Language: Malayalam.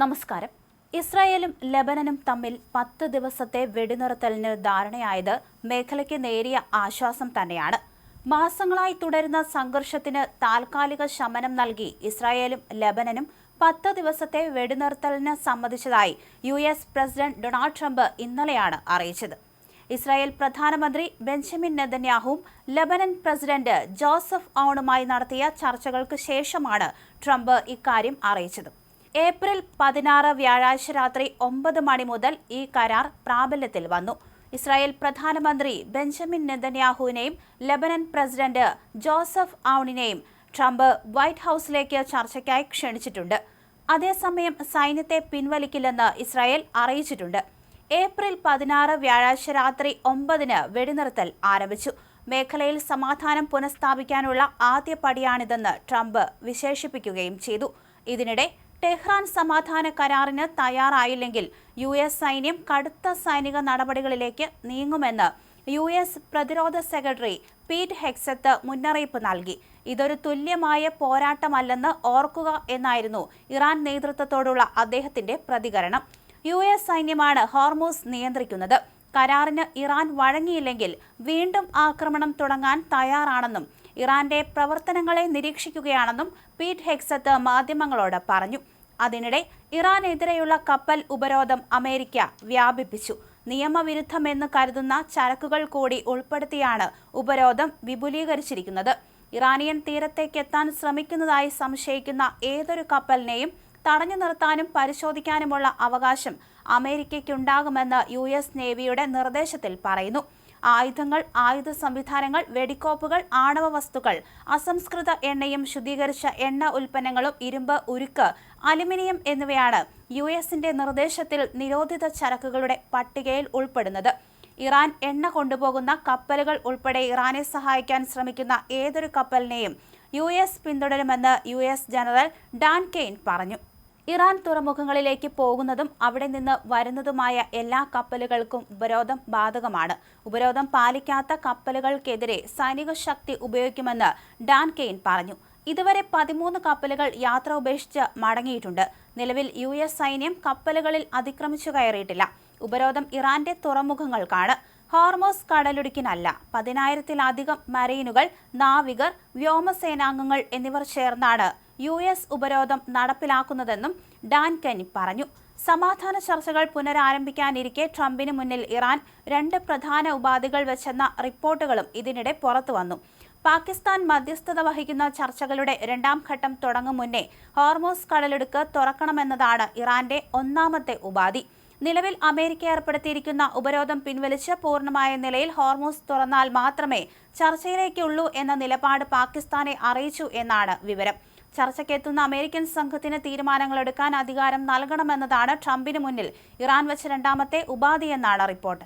നമസ്കാരം. ഇസ്രായേലും ലെബനനും തമ്മിൽ 10 ദിവസത്തെ വെടിനിർത്തലിന് ധാരണയായത് മേഖലയ്ക്ക് നേരിയ ആശ്വാസം തന്നെയാണ്. മാസങ്ങളായി തുടരുന്ന സംഘർഷത്തിന് താൽക്കാലിക ശമനം നൽകി ഇസ്രായേലും ലെബനനും 10 ദിവസത്തെ വെടിനിർത്തലിന് സമ്മതിച്ചതായി US പ്രസിഡന്റ് ഡൊണാൾഡ് ട്രംപ് ഇന്നലെയാണ് അറിയിച്ചത്. ഇസ്രായേൽ പ്രധാനമന്ത്രി ബെഞ്ചമിൻ നെതന്യാഹുവും ലെബനൻ പ്രസിഡന്റ് ജോസഫ് ഔണുമായി നടത്തിയ ചർച്ചകൾക്ക് ശേഷമാണ് ട്രംപ് ഇക്കാര്യം അറിയിച്ചത്. ഏപ്രിൽ 16 വ്യാഴാഴ്ച രാത്രി 9 മണി മുതൽ ഈ കരാർ പ്രാബല്യത്തിൽ വന്നു. ഇസ്രായേൽ പ്രധാനമന്ത്രി ബെഞ്ചമിൻ നെതന്യാഹുവിനെയും ലെബനൻ പ്രസിഡന്റ് ജോസഫ് ഔണിനെയും ട്രംപ് വൈറ്റ് ഹൌസിലേക്ക് ചർച്ചയ്ക്കായി ക്ഷണിച്ചിട്ടുണ്ട്. അതേസമയം സൈന്യത്തെ പിൻവലിക്കില്ലെന്ന് ഇസ്രായേൽ അറിയിച്ചിട്ടുണ്ട്. ഏപ്രിൽ 16 വ്യാഴാഴ്ച രാത്രി 9-ന് വെടിനിർത്തൽ ആരംഭിച്ചു. മേഖലയിൽ സമാധാനം പുനഃസ്ഥാപിക്കാനുള്ള ആദ്യ പടിയാണിതെന്ന് ട്രംപ് വിശേഷിപ്പിക്കുകയും ചെയ്തു. ഇതിനിടെ ടെഹ്റാൻ സമാധാന കരാറിന് തയ്യാറായില്ലെങ്കിൽ US സൈന്യം കടുത്ത സൈനിക നടപടികളിലേക്ക് നീങ്ങുമെന്ന് US പ്രതിരോധ സെക്രട്ടറി പീറ്റ് ഹെഗ്സെത്ത് മുന്നറിയിപ്പ് നൽകി. ഇതൊരു തുല്യമായ പോരാട്ടമല്ലെന്ന് ഓർക്കുക എന്നായിരുന്നു ഇറാൻ നേതൃത്വത്തോടുള്ള അദ്ദേഹത്തിന്റെ പ്രതികരണം. US സൈന്യമാണ് ഹോർമൂസ് നിയന്ത്രിക്കുന്നത്. കരാറിന് ഇറാൻ വഴങ്ങിയില്ലെങ്കിൽ വീണ്ടും ആക്രമണം തുടങ്ങാൻ തയ്യാറാണെന്നും ഇറാന്റെ പ്രവർത്തനങ്ങളെ നിരീക്ഷിക്കുകയാണെന്നും പീറ്റ് ഹെഗ്സെത്ത് മാധ്യമങ്ങളോട് പറഞ്ഞു. അതിനിടെ ഇറാനെതിരെയുള്ള കപ്പൽ ഉപരോധം അമേരിക്ക വ്യാപിപ്പിച്ചു. നിയമവിരുദ്ധമെന്ന് കരുതുന്ന ചരക്കുകൾ കൂടി ഉൾപ്പെടുത്തിയാണ് ഉപരോധം വിപുലീകരിച്ചിരിക്കുന്നത്. ഇറാനിയൻ തീരത്തേക്കെത്താൻ ശ്രമിക്കുന്നതായി സംശയിക്കുന്ന ഏതൊരു കപ്പലിനെയും തടഞ്ഞു നിർത്താനും പരിശോധിക്കാനുമുള്ള അവകാശം അമേരിക്കയ്ക്കുണ്ടാകുമെന്ന് US നേവിയുടെ നിർദ്ദേശത്തിൽ പറയുന്നു. ആയുധങ്ങൾ, ആയുധ സംവിധാനങ്ങൾ, വെടിക്കോപ്പുകൾ, ആണവ വസ്തുക്കൾ, അസംസ്കൃത എണ്ണയും ശുദ്ധീകരിച്ച എണ്ണ ഉൽപ്പന്നങ്ങളും, ഇരുമ്പ്, ഉരുക്ക്, അലുമിനിയം എന്നിവയാണ് USന്റെ നിർദ്ദേശത്തിൽ നിരോധിത ചരക്കുകളുടെ പട്ടികയിൽ ഉൾപ്പെടുന്നത്. ഇറാൻ എണ്ണ കൊണ്ടുപോകുന്ന കപ്പലുകൾ ഉൾപ്പെടെ ഇറാനെ സഹായിക്കാൻ ശ്രമിക്കുന്ന ഏതൊരു കപ്പലിനെയും US പിന്തുടരുമെന്ന് US general Dan Kane പറഞ്ഞു. ഇറാൻ തുറമുഖങ്ങളിലേക്ക് പോകുന്നതും അവിടെ നിന്ന് വരുന്നതുമായ എല്ലാ കപ്പലുകൾക്കും ഉപരോധം ബാധകമാണ്. ഉപരോധം പാലിക്കാത്ത കപ്പലുകൾക്കെതിരെ സൈനിക ശക്തി ഉപയോഗിക്കുമെന്ന് ഡാൻ കെയ്ൻ പറഞ്ഞു. ഇതുവരെ 13 കപ്പലുകൾ യാത്ര ഉപേക്ഷിച്ച് മടങ്ങിയിട്ടുണ്ട്. നിലവിൽ US സൈന്യം കപ്പലുകളിൽ അതിക്രമിച്ചു കയറിയിട്ടില്ല. ഉപരോധം ഇറാന്റെ തുറമുഖങ്ങൾക്കാണ്, ഹോർമോസ് കടലിടുക്കിനല്ല. 10,000-ത്തിലധികം മറീനുകൾ, നാവികർ, വ്യോമസേനാംഗങ്ങൾ എന്നിവർ ചേർന്നാണ് US ഉപരോധം നടപ്പിലാക്കുന്നതെന്നും ഡാൻ കെയ്ൻ പറഞ്ഞു. സമാധാന ചർച്ചകൾ പുനരാരംഭിക്കാനിരിക്കെ ട്രംപിന് മുന്നിൽ ഇറാൻ 2 പ്രധാന ഉപാധികൾ വെച്ചെന്ന റിപ്പോർട്ടുകളും ഇതിനിടെ പുറത്തുവന്നു. പാകിസ്ഥാൻ മധ്യസ്ഥത വഹിക്കുന്ന ചർച്ചകളുടെ 2ാം ഘട്ടം തുടങ്ങും മുന്നേ ഹോർമോസ് കടലിടുക്ക് തുറക്കണമെന്നതാണ് ഇറാന്റെ ഒന്നാമത്തെ ഉപാധി. നിലവിൽ അമേരിക്ക ഏർപ്പെടുത്തിയിരിക്കുന്ന ഉപരോധം പിൻവലിച്ച് പൂർണ്ണമായ നിലയിൽ ഹോർമൂസ് തുറന്നാൽ മാത്രമേ ചർച്ചയിലേക്കുള്ളൂ എന്ന നിലപാട് പാകിസ്ഥാനെ അറിയിച്ചു എന്നാണ് വിവരം. ചർച്ചയ്ക്കെത്തുന്ന അമേരിക്കൻ സംഘത്തിന് തീരുമാനങ്ങളെടുക്കാൻ അധികാരം നൽകണമെന്നതാണ് ട്രംപിന് മുന്നിൽ ഇറാൻ വെച്ച 2ാമത്തെ ഉപാധിയെന്നാണ് റിപ്പോർട്ട്.